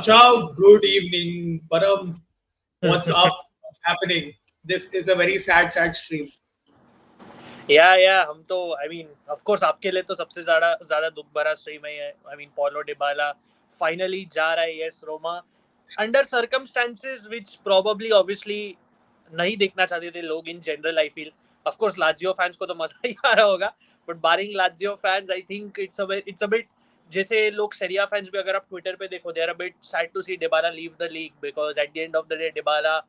Ciao, good evening, Param. What's up? What's happening? This is a very sad stream. Yeah, हम तो I mean, of course आपके लिए तो सबसे ज़्यादा दुख भरा स्ट्रीम है. I mean, Paulo Dybala finally जा रहा है. Yes, Roma under circumstances which probably obviously नहीं देखना चाहते थे लोग in general. I feel of course Lazio fans को तो मजा ही आ रहा होगा, but barring Lazio fans, I think it's a bit जैसे लोग Serie A fans भी अगर आप Twitter पे देखो, they are a bit sad to see Dybala leave the league because at the end of the day Dybala,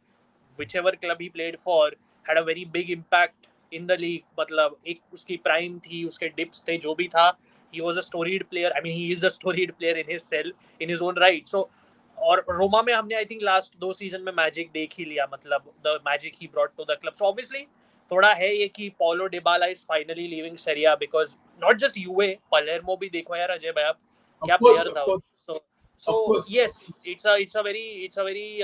whichever club he played for, had a very big impact in the league. मतलब एक उसकी prime थी, उसके dips थे, जो भी था, he was a storied player. I mean, he is a storied player in his own right. So और रोमा में हमने आई थिंक लास्ट 2 सीजन में मैजिक देख ही लिया, मतलब द मैजिक ही brought to the club. So obviously थोड़ा है ये कि Paulo Dybala is finally leaving Serie A because not just यूए, पलेर्मो भी देखो यार अजय भाई, आप क्या प्लेयर था. so yes, it's a very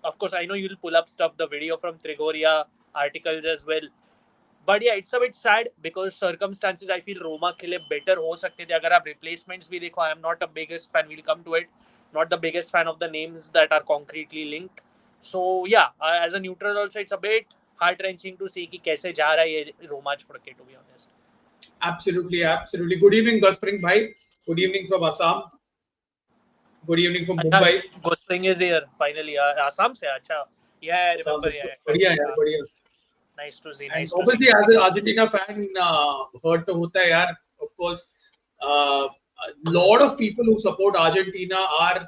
of course I know you'll pull up stuff, the video from Trigoria articles as well. But yeah, it's a bit sad because circumstances I feel Roma के लिए better हो सकते थे. अगर आप replacements भी देखो, I am not a biggest fan, we'll come to it, not the biggest fan of the names that are concretely linked. So yeah, as a neutral also it's a bit heart-wrenching to see कि कैसे जा रहा है ये Roma छोड़ के, to be honest. Absolutely. Good evening, Gaspring bhai. Good evening from Assam. Good evening from Mumbai. Gaspring is here finally. Assam से, अच्छा. Yeah, I remember. बढ़िया. Nice to see. And obviously, as an Argentina fan, hurt to hota hai yaar. Of course, a lot of people who support Argentina are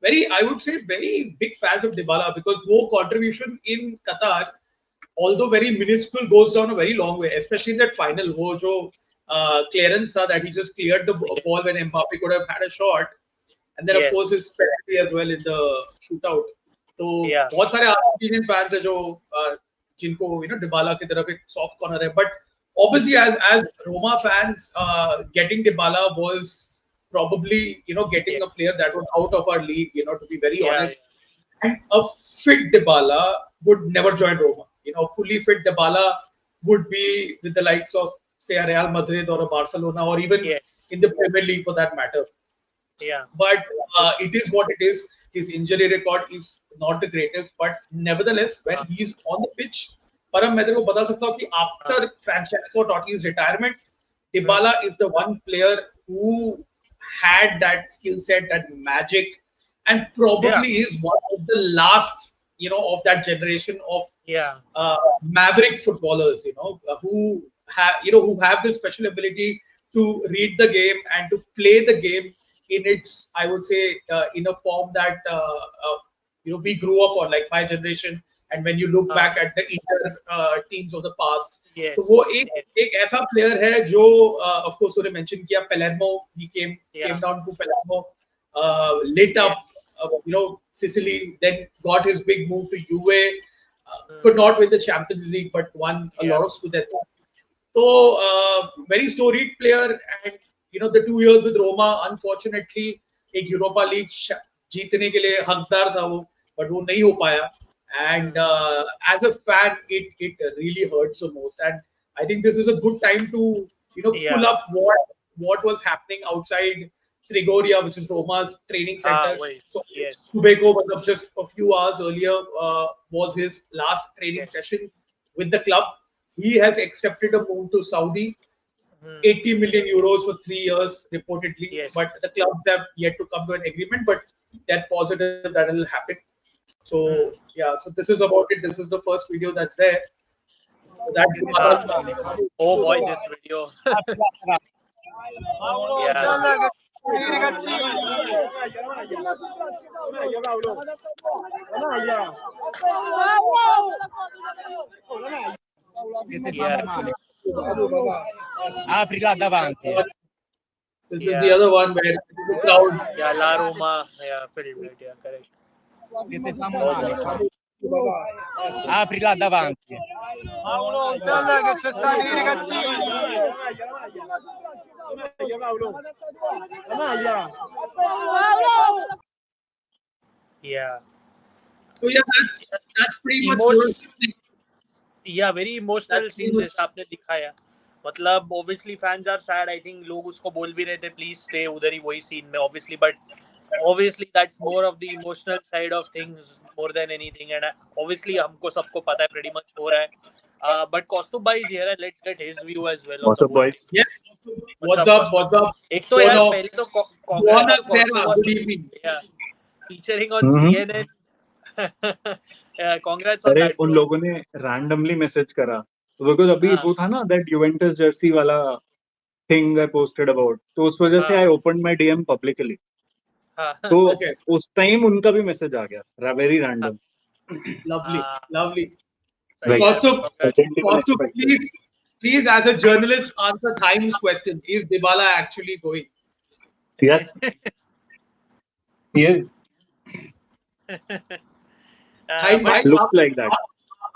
I would say, very big fans of Dybala because wo contribution in Qatar, although very minuscule, goes down a very long way. Especially in that final, wo jo clearance tha that he just cleared the ball when Mbappe could have had a shot, and then of course his penalty as well in the shootout. तो बहुत सारे Argentinian fans है जो जिनको Dybala की तरफ एक soft corner है, but obviously as Roma fans, getting Dybala was probably getting a player that was out of our league, to be very honest. And a fit Dybala would never join Roma. Fully fit Dybala would be with the likes of say a Real Madrid or a Barcelona or even in the Premier League for that matter. But it is what it is. His injury record is not the greatest, but nevertheless, when he's on the pitch, परम मैं तेरे को बता सकता हूँ कि after Francesco Totti's retirement, Dybala is the one player who had that skill set, that magic, and probably is one of the last, of that generation of maverick footballers, who have this special ability to read the game and to play the game in its, I would say, in a form that we grew up on, like my generation. And when you look back at the Inter teams of the past, so वो एक ऐसा player है जो, of course, तूने mention किया Palermo. He came down to Palermo, lit up, Sicily, then got his big move to Juve. Could not win the Champions League, but won a lot of Scudetto. So very storied player, and the 2 years with Roma, unfortunately, एक Europa League जीतने के लिए हकदार था वो, but वो नहीं हो पाया. And as a fan, it really hurts the most. And I think this is a good time to pull up what was happening outside Trigoria, which is Roma's training center. So Subeko, just a few hours earlier, was his last training session with the club. He has accepted a move to Saudi, 80 million euros for 3 years reportedly, but the clubs have yet to come to an agreement, but they're positive that it will happen. So so this is about it. This is the first video that's there. Oh boy, this video. Apri là davanti. This is the other one where the crowd. La Roma. Pretty right. Correct. Che si fa male. Apri là davanti. Che c'è stanno i ragazzini. So that's pretty much. Very emotional scenes जैसा आपने दिखाया. मतलब obviously fans are sad. I think लोग उसको बोल भी रहे थे please stay उधर ही वही scene में obviously, but obviously that's more of the emotional side of things more than anything, and obviously हमको सबको पता है pretty much हो रहा है. But Kaustubh is here, and let's get his view as well on What's the up, whole boys? thing. Yes. What's What's up, up? Kaustubh? What's up? एक तो यार Bono. पहले तो Buona congrats on sera. Kaustubh Good evening. yeah, featuring on hmm CNN. Yeah, congrats on अरे that, उन bro. लोगों ने randomly message करा बिकॉज अभी हाँ वो था ना दैट यूवेंटस जर्सी वाला थिंग आई पोस्टेड अबाउट, तो उस वजह से हाँ I open my DM publicly. हाँ तो Okay. उस टाइम उनका भी मैसेज आ गया, वेरी हाँ रैंडम. Lovely. हाँ, Lovely. सही Like है. Kaustubh, Congrats. identical Kaustubh, expected. please, as a journalist, answer Time's question. Is Dybala actually going? Yes, he is. Time But भाई, Looks like that.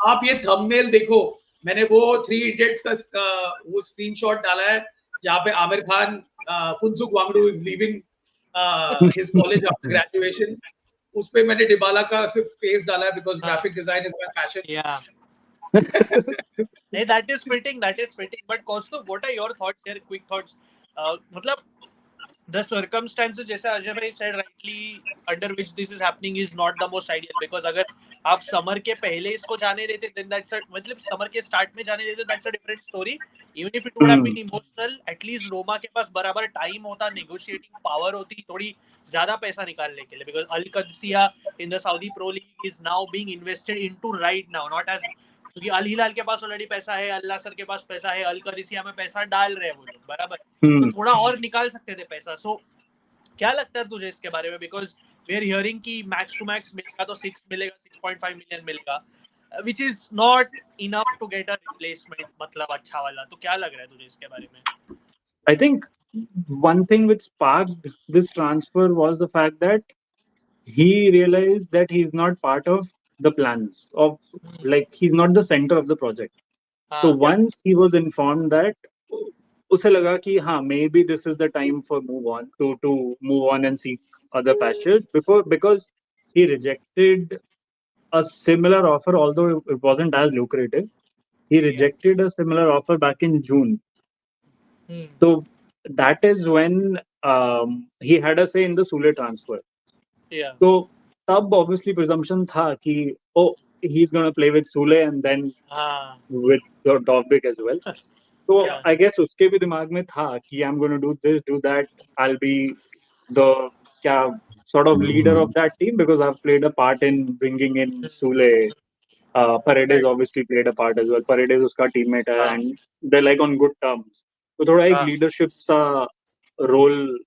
आप ये थंबनेल देखो. मैंने वो 3 Idiots का वो स्क्रीनशॉट डाला है जहाँ पे Aamir Khan Phunsukh Wangdu is leaving his college after graduation. उस पे मैंने डिबाला का सिर्फ फेस डाला है because graphic design is my passion. yeah, hey, that is fitting. That is fitting. But Kaustubh, what are your thoughts here? Quick thoughts. मतलब the circumstances, जैसा अजय भाई said rightly, under which this is happening is not the most ideal, because अगर आप summer के पहले इसको जाने देते, then that's a, मतलब समर के स्टार्ट में जाने देते, that's a different story. Even if it would have been emotional, at least Roma के पास बराबर टाइम होता, negotiating power होती, थोड़ी ज्यादा पैसा निकालने के लिए, because Al Qadisiah in the Saudi Pro League is now being invested into right now, not as, क्योंकि अल हिलाल के पास ऑलरेडी पैसा है, अल नासर के पास पैसा है, अल कदसिया में पैसा डाल रहे हैं वो लोग, बराबर. तो थोड़ा और निकाल सकते थे पैसा. सो क्या लगता है तुझे इसके बारे में? बिकॉज वी आर हियरिंग कि मैक्स टू मैक्स मिलेगा तो 6 मिलेगा, 6.5 मिलियन मिलेगा, which is not enough to get a replacement, मतलब अच्छा वाला. तो क्या लग रहा है तुझे इसके बारे में? I think one thing which sparked this transfer was the fact that he realized that he's not part of the plans of, like, he's not the center of the project. So हाँ once he was informed that, उसे लगा कि हाँ, maybe this is the time for move on to move on and seek other pastures before, because he rejected a similar offer, although it wasn't as lucrative. He rejected a similar offer back in June. So that is when he had a say in the Sule transfer. yeah So तब obviously presumption था कि oh, he's going to play with Sule and then हाँ with Dovbyk as well. So Yeah. I guess उसके भी दिमाग में था कि I'm going to do this, do that. I'll be the क्या sort of leader of that team because I've played a part in bringing in Sule. Paredes obviously played a part as well. Paredes उसका teammate है हाँ and they're like on good terms. तो थोड़ा एक हाँ leadership सा role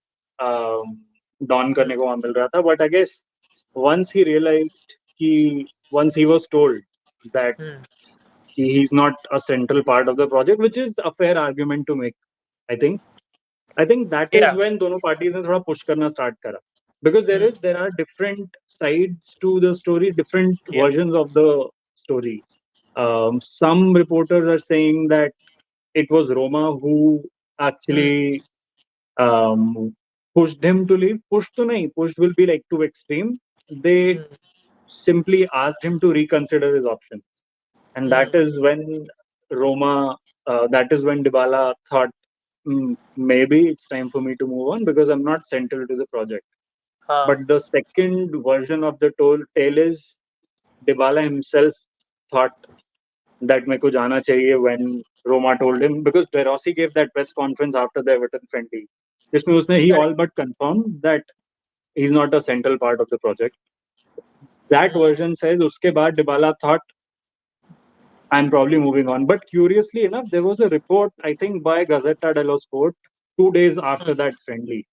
don करने को वहाँ मिल रहा था. But I guess once he realized कि once he was told that he's not a central part of the project, which is a fair argument to make. I think that is Yeah. when दोनों parties ने थोड़ा push करना start करा, because there are different sides to the story, different Yeah. versions of the story. Some reporters are saying that it was Roma who actually pushed him to leave. Pushed to nahi, pushed will be like too extreme. They simply asked him to reconsider his options. And that is when that is when Dybala thought, maybe it's time for me to move on because I'm not central to the project. हाँ But the second version of the tale is Dybala himself thought that मेरे को जाना चाहिए when Roma told him, because De Rossi gave that press conference after the Everton friendly, जिसमें उसने he all but confirmed that he's not a central part of the project. That version says उसके बाद Dybala thought I'm probably moving on. But curiously enough, there was a report, I think, by Gazzetta dello Sport 2 days after that friendly,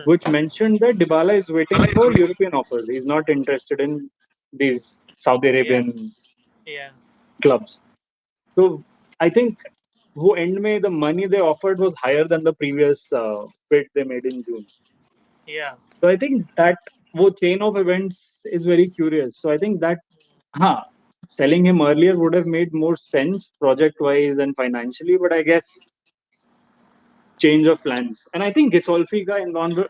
which mentioned that Dybala is waiting for European offers. He's not interested in these Saudi Arabian yeah clubs. So I think who end में the money they offered was higher than the previous bid they made in June. yeah So I think that वो chain of events is very curious. So I think that selling him earlier would have made more sense project-wise and financially, but I guess change of plans. And I think Gisolfi का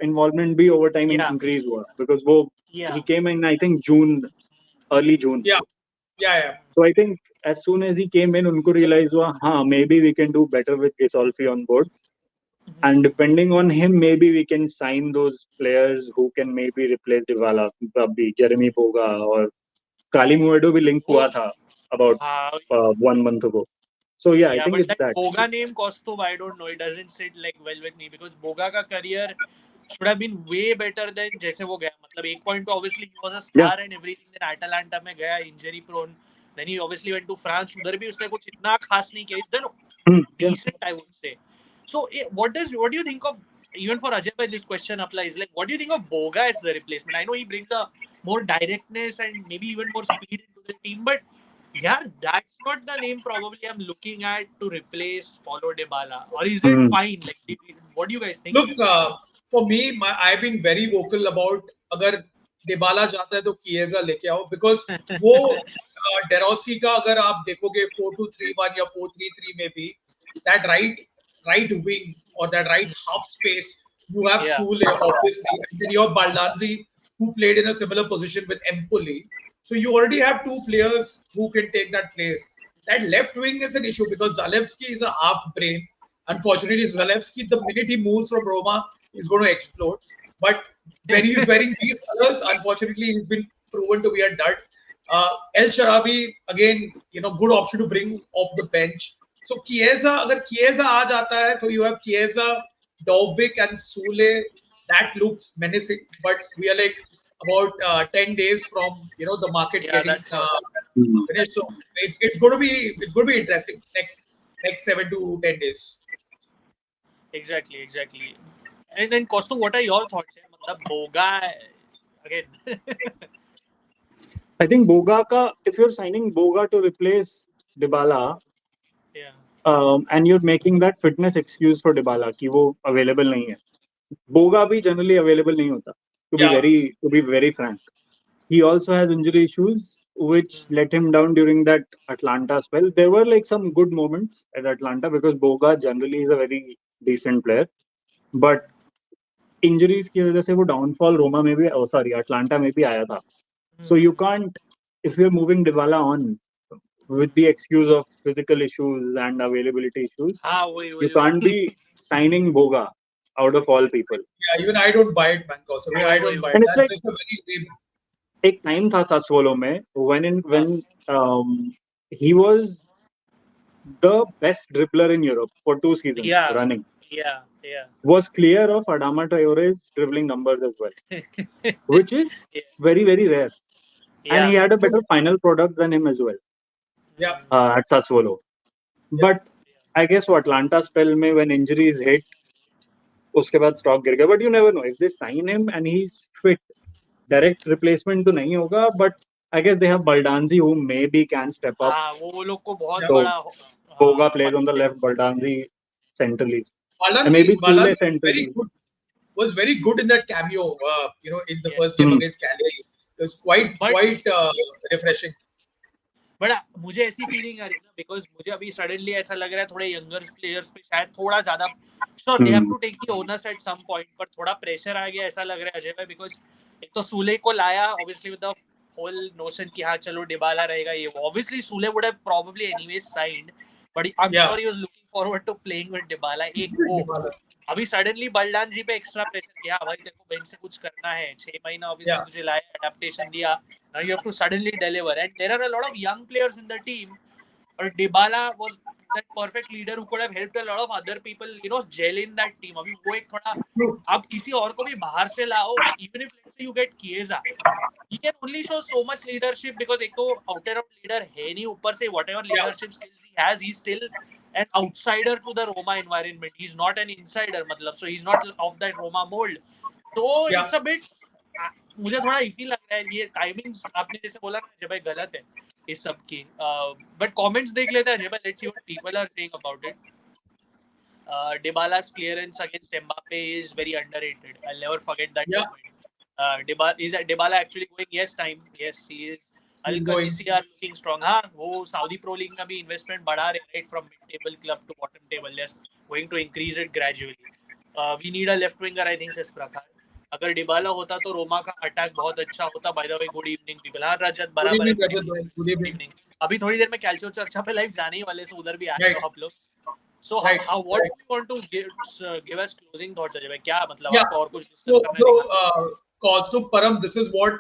involvement भी over time Yeah. increase हुआ because वो Yeah. he came in I think early June. Yeah. So I think as soon as he came in, उनको realize हुआ maybe we can do better with Gisolfi on board. And depending on him, maybe we can sign those players who can maybe replace Dybala, probably Jeremy Boga or Kali Muedo भी link हुआ था about हाँ, 1 month ago. So yeah, I yeah, think but it's that that. Boga name, Kostov, I don't know. It doesn't sit like well with me because Boga का career should have been way better than जैसे वो गया. मतलब एक point तो obviously he was a star and everything. Then Atalanta में गया, injury prone. Then he obviously went to France. उधर भी उसने कुछ इतना खास नहीं किया. He's done Yeah. decent, I would say. So what do you think of, even for Ajay bhai, this question applies, like what do you think of Boga as the replacement? I know he brings a more directness and maybe even more speed into the team, but yeah, that's not the name probably I'm looking at to replace Paulo Dybala. Or is it fine? Like, what do you guys think? Look, for me, I've been very vocal about अगर Dybala जाता है तो किएजा लेके आओ, because वो डेरोसी का अगर आप देखोगे 4-2-3-1 या 4-3-3 में भी that right wing or that right half space, you have Yeah. Sule obviously, and then you have Baldazzi who played in a similar position with Empoli. So you already have two players who can take that place. That left wing is an issue because Zalewski is a half brain. Unfortunately, Zalewski, the minute he moves from Roma, is going to explode. But when he's wearing these colors, unfortunately, he's been proven to be a dud. El Sharabi, again, good option to bring off the bench. So Chiesa, अगर Chiesa आ जाता है, so you have Chiesa, Dovbyk and Sule. That looks menacing, but we are like about 10 days from the market Yeah, getting that's true. finished. So it's going to be interesting next 7 to 10 days. Exactly. And then Costo, what are your thoughts? मतलब Boga again. I think Boga ka, if you're signing Boga to replace Dybala, Yeah. And you're making that fitness excuse for Dybala कि वो available नहीं है. Boga भी generally available नहीं होता. To be very frank, he also has injury issues which let him down during that Atlanta spell. There were like some good moments at Atlanta because Boga generally is a very decent player, but injuries की वजह से वो downfall Roma में भी, Atlanta में भी आया था. So you can't, if you're moving Dybala on with the excuse of physical issues and availability issues, you can't be signing Boga out of all people. Yeah, even I don't buy it, man. I don't buy it. And it's That's like just a very lame. एक time था Sassuolo में when he was the best dribbler in Europe for 2 seasons running. Yeah. Was clear of Adama Traore's dribbling numbers as well, which is very, very rare. And he had a better final product than him as well. Yeah. At Sassuolo. But I guess वो Atlanta spell में when injuries hit, उसके बाद stock गिर गया. But you never know. If they sign him and he's fit, direct replacement तो नहीं होगा. But I guess they have Baldanzi who maybe can step up. हाँ, वो लोग को बहुत So, बड़ा. Boga plays on the left, Baldanzi centrally. And maybe Baldanzi Sule centrally. was very good in that cameo, in the first game against Cagliari. It was quite refreshing. But मुझे ऐसी feeling आ रही है ना, because मुझे अभी suddenly ऐसा लग रहा है थोड़े यंगर प्लेयर्स पे शायद थोड़ा ज्यादा sure they have to take the owners at some point, पर थोड़ा प्रेशर आ गया ऐसा लग रहा है अजय भाई, बिकॉज एक तो सूले को लाया obviously with the whole notion कि हाँ चलो डिबाला रहेगा, ये obviously Soule would have probably anyways signed, but I am sure he was looking forward to playing with Dybala. एक वो अभी सडनली बल्डान जी पे एक्स्ट्रा प्रेशर किया, भाई तेरे को बेंच से कुछ करना है, 6 महीना ऑब्वियसली तुझे लाया, एडेप्टेशन दिया, now you have to suddenly deliver, and there are a lot of young players in the team, but Dybala was that perfect leader who could have helped a lot of other people gel in that team. अभी वो एक थोड़ा आप किसी और को भी बाहर से लाओ, even if let's say you get Chiesa, he can only show so much leadership because एक तो outer out leader है नहीं, ऊपर से whatever leadership skills he has, he's still an outsider to the Roma environment. He's not an insider, मतलब, so he's not of that Roma mold. So it's a bit, मुझे थोड़ा इसी लग रहा है ये टाइमिंग्स आपने जैसे बोला ना अजय भाई गलत है इस सब की, बट कमेंट्स देख लेते हैं अजय भाई, let's see what people are saying about it. Dybala's clearance against Mbappe is very underrated. I'll never forget that moment. Dybala actually going? Yes, time. Yes, he is. Qadisiah looking strong. हाँ, वो Saudi Pro League में भी investment बढ़ा रहे, right, from mid-table club to bottom table. They're going to increase it gradually. We need a left winger, I think, इस प्रकार. अगर Dybala होता तो रोमा का अटैक बहुत अच्छा होता. By the way, good evening people. हाँ रजत, बराबर है. Good evening. अभी थोड़ी देर में कैल्चियो चर्चा पे लाइव जाने ही वाले, से उधर भी आ जाओ आप लोग. So Right, what right. do you want to give us closing thoughts, Ajay bhai? क्या मतलब Yeah. आपको और कुछ discuss So, करना है देखा? Kaustubh Param, this is what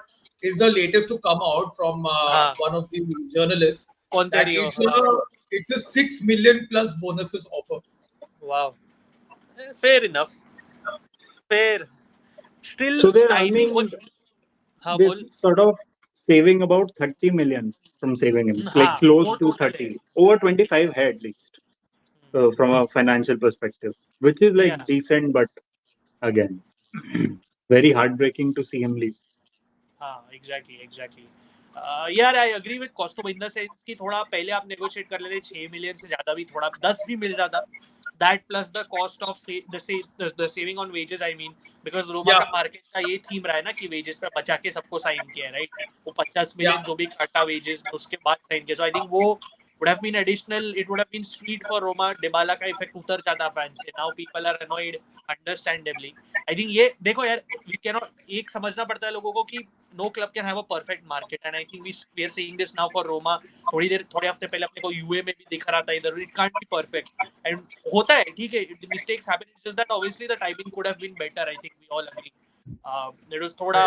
is the latest to come out from हाँ, one of the journalists, कौन that तेरी हो? it's a 6 million plus bonuses offer. Wow, fair enough, fair. Still So they're timing. earning हाँ this बोल. sort of saving about 30 million from saving him, like हाँ, close वो to total है. 30, over 25 है at least, from a financial perspective, which is like Yeah. decent, but again, very heartbreaking to see him leave. हाँ, exactly. यार I agree with कॉस्टो in the sense कि थोड़ा पहले आप नेगोशिएट कर लेते 6 मिलियन से ज्यादा भी थोड़ा 10 भी मिल जाता. That plus the cost of the saving on wages, I mean, because Roma Yeah, का मार्केट का ये थीम रहा है ना कि वेजेस पे बचा के सबको साइन किया है, राइट? वो 50 yeah, मिलियन जो भी काटा वेजेस उसके बाद साइन किया. सो आई थिंक वो would have been additional. It would have been sweet for Roma. Dybala का इफेक्ट उतर जाता फैंस से. Now people are annoyed, understandably. I think ये देखो यार, we cannot, एक समझना पड़ता है लोगों को कि no club can have a perfect market, and I think we are seeing this now for Roma. थोड़े हफ्ते पहले अपने को यूए में भी दिख रहा था इधर. It can't be perfect, and होता है, ठीक है, mistakes happen. It's just that obviously the timing could have been better. I think we all agree. It was थोड़ा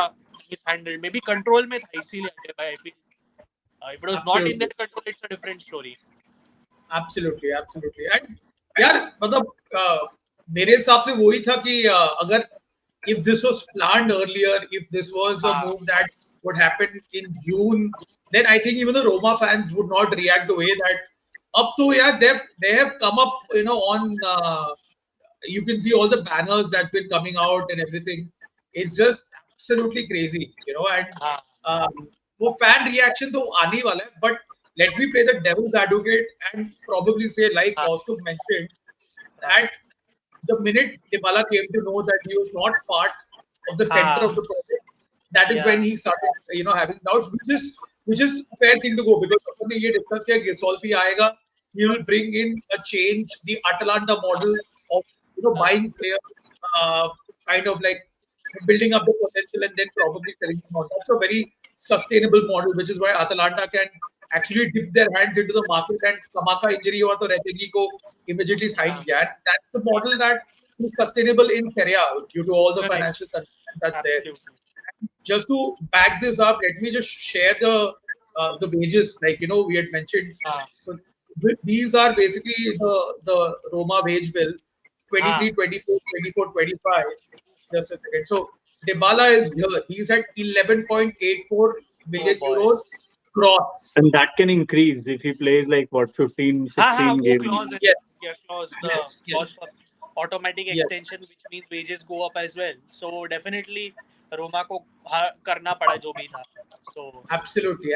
mishandled. Maybe control में था, इसीलिए I feel. If it was not in absolutely. their control, it's a different story. Absolutely. And यार मतलब मेरे हिसाब से वही था कि अगर if this was planned earlier, if this was a move that would happen in June, then I think even the Roma fans would not react the way that. Up to yeah, they have come up, on. You can see all the banners that's been coming out and everything. It's just absolutely crazy. And वो fan reaction तो आने ही वाला है. But let me play the devil's advocate and probably say, like Kaustubh mentioned, that the minute Dybala came to know that he was not part of the center of the project, that is when he started, having doubts, which is a fair thing to go, because अपन ने ये discuss किया कि Solfi आएगा, he will bring in a change, the Atalanta model of buying players, kind of like building up the potential and then probably selling them on. That's a very sustainable model, which is why Atalanta can actually dip their hands into the market and Skamaka injury हुआ तो Retegui को immediately sign किया. And that's the model that is sustainable in Serie A due to all the financial constraints that's there. Just to back this up, let me just share the wages, like we had mentioned. So these are basically the Roma wage bill, 23, 24, 24, 25. Just a second. So Dybala is here. He's at 11.84 million euros gross. And that can increase if he plays like what, 15, 16 वो games. clause है. Yes. Yeah, clause, the Yes, yes. clause for automatic Yes. extension, which means wages go up as well. So definitely Roma को करना पड़ा जो भी था. So Absolutely.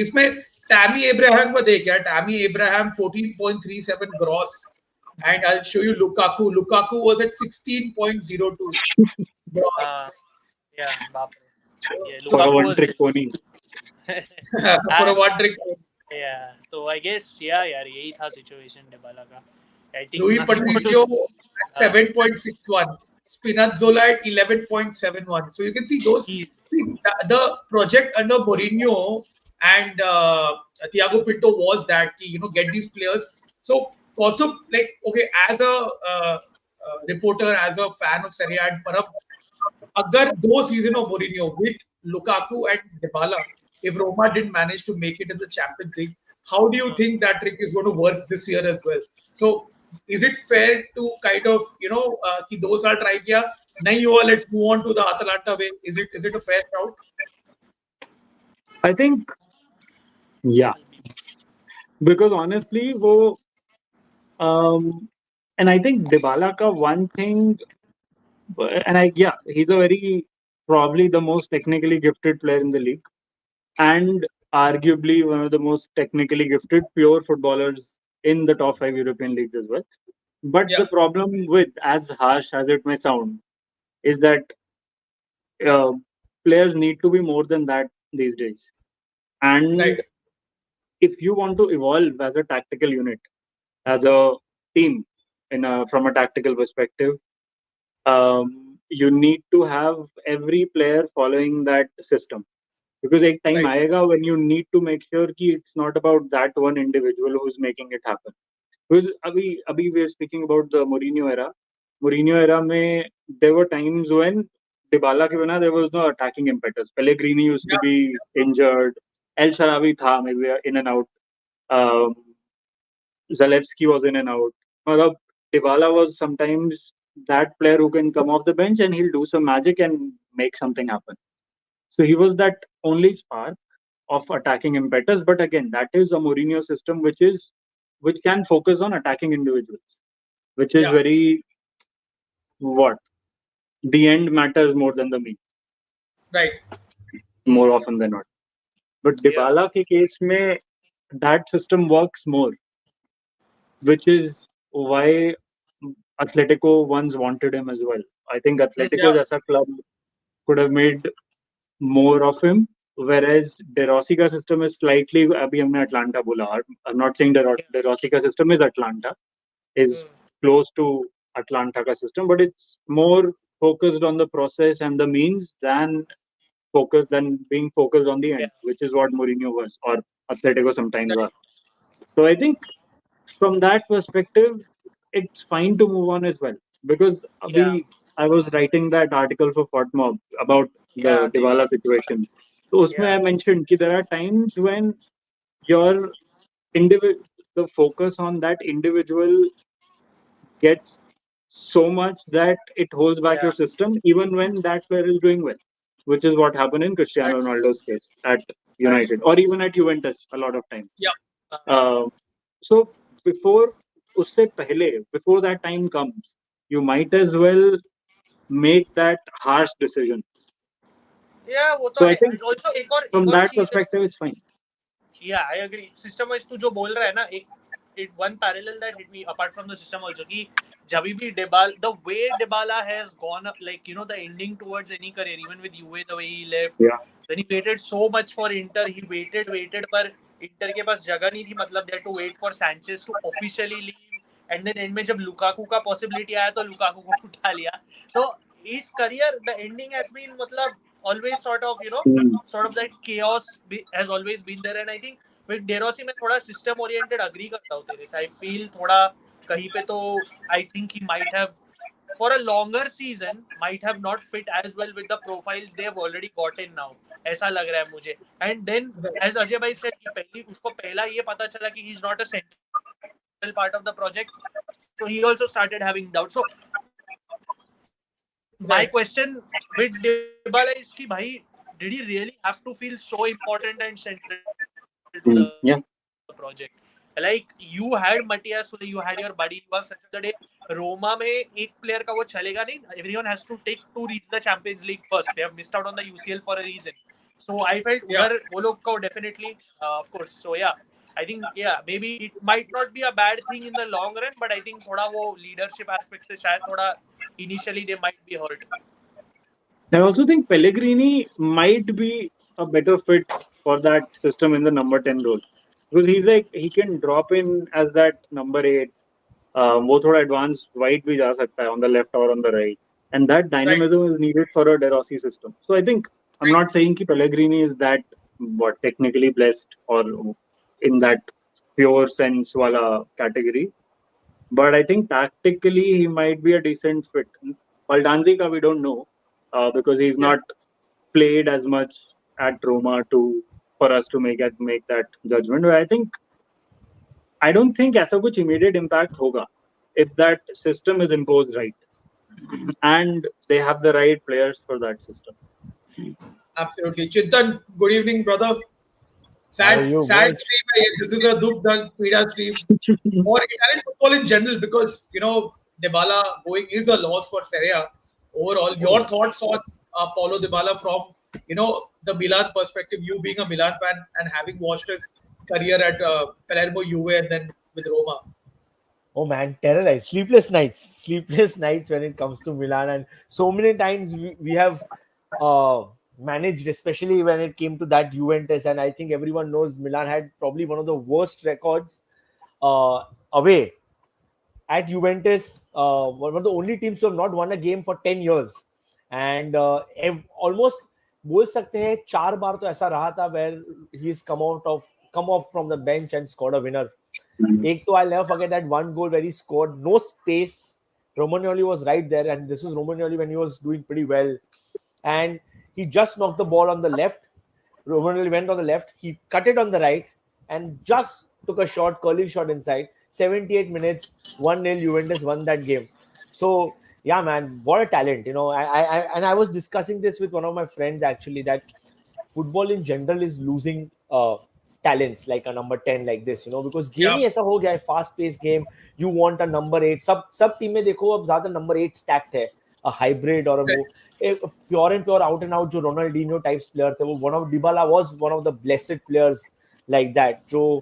इसमें Tammy Abraham को देख यार. Tammy Abraham 14.37 gross, and I'll show you Lukaku. Lukaku was at 16.02 gross. yeah, बाप रे. Yeah, For a Lukaku one was trick pony. For a one trick. Yeah, so I guess यार यही था situation Dybala का. I think Rui nothing more Patricio to- at 7.61. Spinazzola at 11.71. So you can see those. He's- The project under Mourinho and Thiago Pinto was that get these players. So also, like, okay, as a reporter, as a fan of Serie A and Parab, agar दो season of Mourinho with Lukaku and Dybala, if Roma didn't manage to make it in the Champions League, how do you think that trick is going to work this year as well? So is it fair to kind of कि 2 साल try किया नहीं हुआ, let's move on to the Atalanta way? Is it a fair shout? I think, yeah, because honestly, and I think Dybala ka one thing, and he's a very probably the most technically gifted player in the league, and arguably one of the most technically gifted pure footballers in the top 5 European leagues as well. But the problem with, as harsh as it may sound, is that players need to be more than that these days. And Right. if you want to evolve as a tactical unit, as a team, from a tactical perspective, you need to have every player following that system. Because एक time आएगा when you need to make sure कि it's not about that one individual who's making it happen. Well, abhi we are speaking about the Mourinho era. Mourinho era में there were times when Dybala के बिना there was no attacking impetus. Pellegrini used to Yeah, be injured. El Sharawi था maybe in and out. Um, Zalewski was in and out. मतलब Dybala was sometimes that player who can come off the bench and he'll do some magic and make something happen. So he was that only spark of attacking impetus. But again, that is a Mourinho system which can focus on attacking individuals, which is yeah, very what the end matters more than the mean, right. more often than not. But Yeah. Dybala के case में that system works more, which is why Atletico once wanted him as well. I think Yeah, Atletico जैसा club could have made more of him. Whereas De Rossi का system is slightly अभी हमने Atlanta बोला. I'm not saying De Rossi का system is Atlanta, is close to Atlanta ka system, but it's more focused on the process and the means than being focused on the Yeah. end, which is what Mourinho was or Atletico sometimes right. are. So I think from that perspective, it's fine to move on as well because Yeah. I was writing that article for FOTMob about Yeah. the Dybala situation. So उसमें I Yeah. mentioned that there are times when your individual the focus on that individual gets so much that it holds back Yeah. your system even when that player is doing well, which is what happened in Cristiano That's Ronaldo's case at That's United true. or even at Juventus a lot of times. yeah, Uh, so before usse pehle, before that time comes, you might as well make that harsh decision. Yeah, वो तो So I है. think Also एक from और that चीज है. perspective, it's fine. Yeah, I agree. System wise तू जो बोल रहा है ना, it one parallel that hit me apart from the system also कि जब भी Dybala, the way Dybala has gone up, like the ending towards any career, even with UA the way he left, Yeah. then he waited so much for Inter, he waited पर Inter के पास जगह नहीं थी, मतलब they had to wait for Sanchez to officially leave, and then end में जब Lukaku का possibility आया तो Lukaku को उठा लिया. तो his career, the ending has been मतलब always sort of Hmm. sort of that chaos has always been there, and I think with De Rossi मैं थोड़ा system oriented agree करता हूँ तेरे से. I feel थोड़ा कहीं पे तो I think he might have for a longer season might have not fit as well with the profiles they have already got in now. ऐसा लग रहा है मुझे. And then right, as Ajay bhai said कि पहली उसको पहला ये पता चला कि he is not a central part of the project, so he also started having doubts. So my right. question with Dybala is कि भाई did he really have to feel so important and central to the project? Like you had Matthias Sule, you had your buddy, you have such a day. Roma में एक player का वो चलेगा नहीं. Everyone has to take to reach the Champions League first. They have missed out on the UCL for a reason. So I felt उधर वो लोग को definitely, of course. So yeah, I think maybe it might not be a bad thing in the long run, but I think थोड़ा वो leadership aspect से शायद थोड़ा initially they might be hurt. I also think Pellegrini might be a better fit for that system in the number 10 role because he's like he can drop in as that number 8. वो थोड़ा advanced wide भी जा सकता है on the left or on the right, and that Right, dynamism is needed for a De Rossi system. So I think I'm not saying कि Pellegrini is that what technically blessed or in that pure sense wala category, but I think tactically he might be a decent fit. Baldanzi ka we don't know because he's yeah, not played as much at Roma to for us to make that judgment. But I don't think ऐसा कुछ immediate impact होगा if that system is imposed right and they have the right players for that system. absolutely. Chintan, good evening, brother. How are Sad, you, sad boys? stream. This is a Dukh Dal Pida stream for Italian football in general because Dybala going is a loss for Serie A overall. Your thoughts on Paulo Dybala from the Milan perspective? You being a Milan fan and having watched his career at Palermo, Juve, and then with Roma. Oh man, terrorized. Sleepless nights when it comes to Milan, and so many times we have managed, especially when it came to that Juventus. And I think everyone knows Milan had probably one of the worst records away at Juventus. One of the only teams to have not won a game for 10 years, and almost बोल सकते हैं 4 बार तो ऐसा रहा था where he's come off from the bench and scored a winner. एक तो I'll never forget that one goal where he scored, no space. Romagnoli was right there, and this was Romagnoli when he was doing pretty well, and he just knocked the ball on the left. Romagnoli went on the left, he cut it on the right, and just took a shot, curling shot inside. 78 minutes, 1-0 Juventus won that game. So yeah, man, what a talent, you know. I was discussing this with one of my friends actually, that football in general is losing talents like a number 10 like this, you know, because game ही ऐसा हो गया है, fast paced game. You want a number 8, सब team में देखो अब ज्यादा number 8 stacked है, a hybrid or a pure and pure out and out जो Ronaldinho types player थे, वो one of Dybala was one of the blessed players like that जो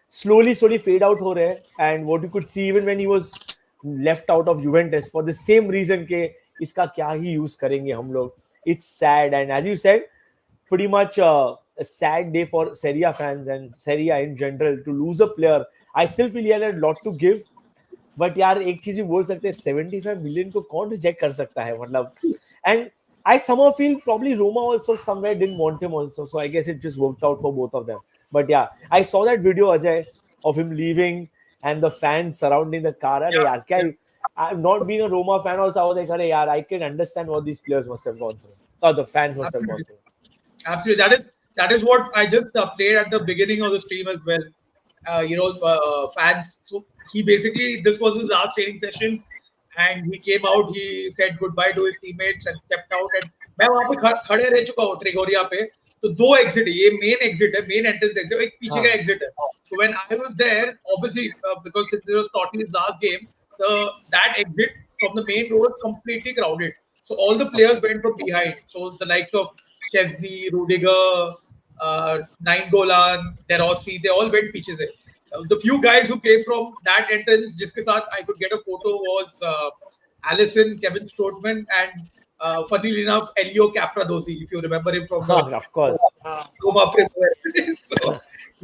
slowly fade out हो रहे हैं. And what you could see even when he was left out of Juventus for the same reason के इसका क्या ही use करेंगे हम लोग. It's sad, and as you said, pretty much a sad day for Serie A fans and Serie A in general to lose a player. I still feel he had a lot to give, but यार एक चीज भी बोल सकते हैं, 75 million को कौन reject कर सकता है, मतलब. And I somehow feel probably Roma also somewhere didn't want him also, so I guess it just worked out for both of them. But yeah, I saw that video, Ajay, of him leaving and the fans surrounding the car. अरे यार क्या, I've not been a Roma fan also. I was like, अरे यार, I can understand what these players must have gone through, or the fans must have gone through. Absolutely, that is what I just played at the beginning of the stream as well. Fans. So he basically, this was his last training session, and he came out. He said goodbye to his teammates and stepped out. And मैं वहाँ पे खड़े रह चुका हूँ ट्रिगोरिया पे, तो दो एग्जिट है, ये मेन एग्जिट है, मेन एंट्रेंस एग्जिट, एक पीछे का एग्जिट है. So when I was there, obviously because it was Tottenham's last game, that exit from the main road was completely crowded. So all the players went from behind. So the likes of Chesney, Rudiger, Nainggolan, De Rossi, they all went पीछे से. The few guys who came from that entrance, जिसके साथ I could get a photo, was Alisson, Kevin Strootman, and funnily enough, Elio Capradossi, if you remember him from of course. Roma Premier. So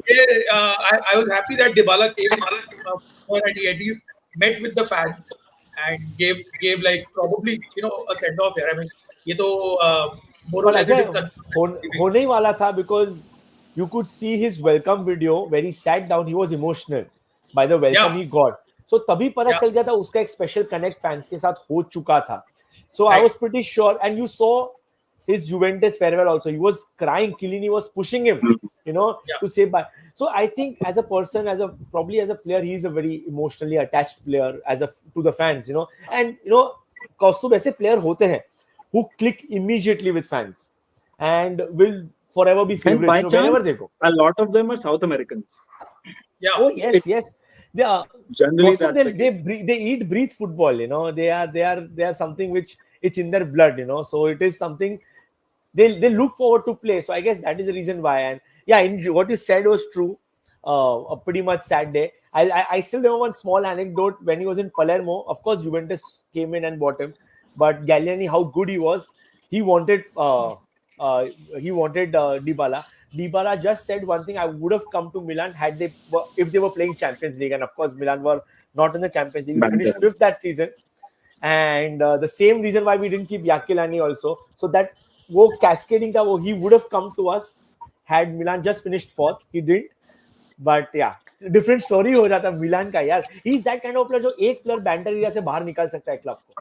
yeah, I was happy that Dybala came and he at least met with the fans and gave like probably a send off here. I mean, ये तो more or less it is होने ही वाला था, because you could see his welcome video where he sat down. He was emotional by the welcome he got. So तभी पता चल गया था उसका एक special connect fans के साथ हो चुका था. So I was pretty sure, and you saw his Juventus farewell also. He was crying. Chiellini was pushing him, to say bye. So I think as a person, probably as a player, he is a very emotionally attached player to the fans, And कौस्तुभ ऐसे player होते हैं who click immediately with fans and will forever be favorites. Whenever they go. A lot of them are South Americans. Yeah. Oh yes. They are generally they eat, breathe football. They are something which it's in their blood. So it is something they look forward to play. So I guess that is the reason why. And yeah, what you said was true. A pretty much sad day. I still remember one small anecdote when he was in Palermo. Of course, Juventus came in and bought him, but Galliani, how good he was, he wanted Dybala. Dybala just said one thing: I would have come to Milan if they were playing Champions League, and of course Milan were not in the Champions League. We finished 5th that season, and the same reason why we didn't keep Yakilani also. So that वो cascading था, he would have come to us had Milan just finished 4th. He didn't, but yeah, different story हो जाता Milan का यार. He's that kind of player जो एक player banter area से बाहर निकाल सकता है club को.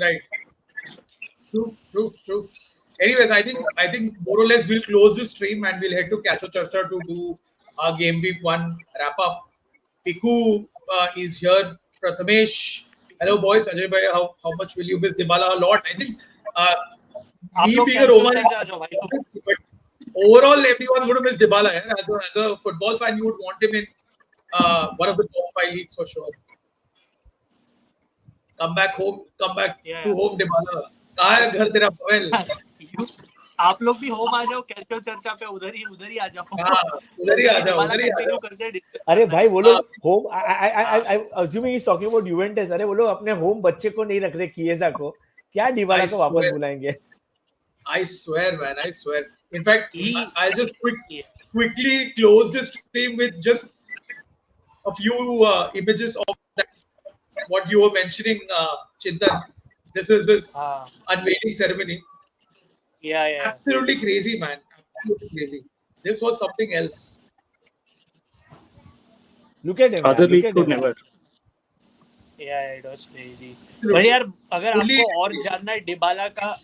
Right. True. Anyways, I think more or less we'll close this stream and we'll head to Cacho Charcha to do our game week 1 wrap up. Piku is here. Prathamesh, hello boys. Ajay bhai, how much will you miss Dybala? A lot. I think he being a Roma, but overall everyone's going to miss Dybala. As a football fan, you would want him in one of the top 5 leagues for sure. Come back to home, Dybala. कहाँ है घर तेरा पवेल? आप लोग भी home आ जाओ, कैचो चर्चा पे उधर ही आ जाओ. उधर ही आ जाओ. अरे भाई वो लोग home, I assuming he's talking about Juventus. अरे वो लोग अपने होम बच्चे को नहीं रख रहे, किएजा को, क्या डिबाला को वापस बुलाएंगे? I swear, man, I swear. In fact, I'll just quickly close this stream with just a few images of that, what you were mentioning, Chintan. This is his unveiling ceremony. Yeah. Absolutely crazy, man. Absolutely crazy. This was something else. Look at him. Other Look leagues at could him. never. Yeah, it was crazy. But यार अगर आपको और जानना है Dybala का,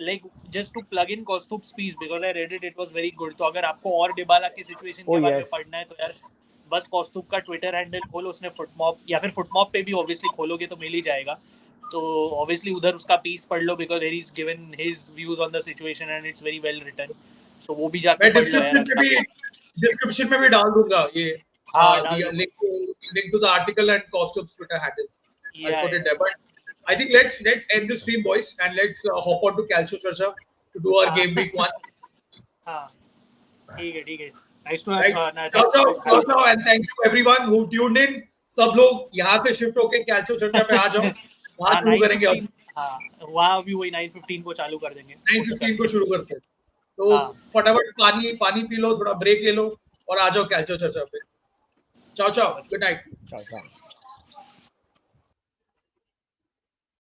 like just to plug in Kostup's piece because I read it was very good. तो अगर आपको और डिबाला की सिचुएशन के बारे में पढ़ना है तो यार बस कॉस्तुप का ट्विटर हैंडल खोलो, उसने फुटमॉप या फिर फुटमॉप पे भी ऑब्वियसली खोलोगे तो मिल ही जाएगा, तो ऑब्वियसली उधर उसका पीस पढ़ लो because he is given his views on the situation and it's very well written, so वो भी जाके पढ़ लो यार. डिस्क्रिप्शन में भी डाल दूंगा ये link to the article and Kostup's Twitter handle. I'll put it there. But I think let's end the stream, boys, and let's hop on to Calcio Charcha to do our game week 1. हाँ, ठीक है. Nice to have. Ciao, and thank you everyone who tuned in. सब लोग यहाँ से shift होके Calcio Charcha पे आ जाओ. वहाँ शुरू करेंगे अब. हाँ, वहाँ भी वही 9:15 को चालू कर देंगे. 9:15 को शुरू करते हैं. तो फटाफट पानी पी लो, थोड़ा ब्रेक ले लो और आ जाओ Calcio Charcha पे. Ciao. Good night. Ciao.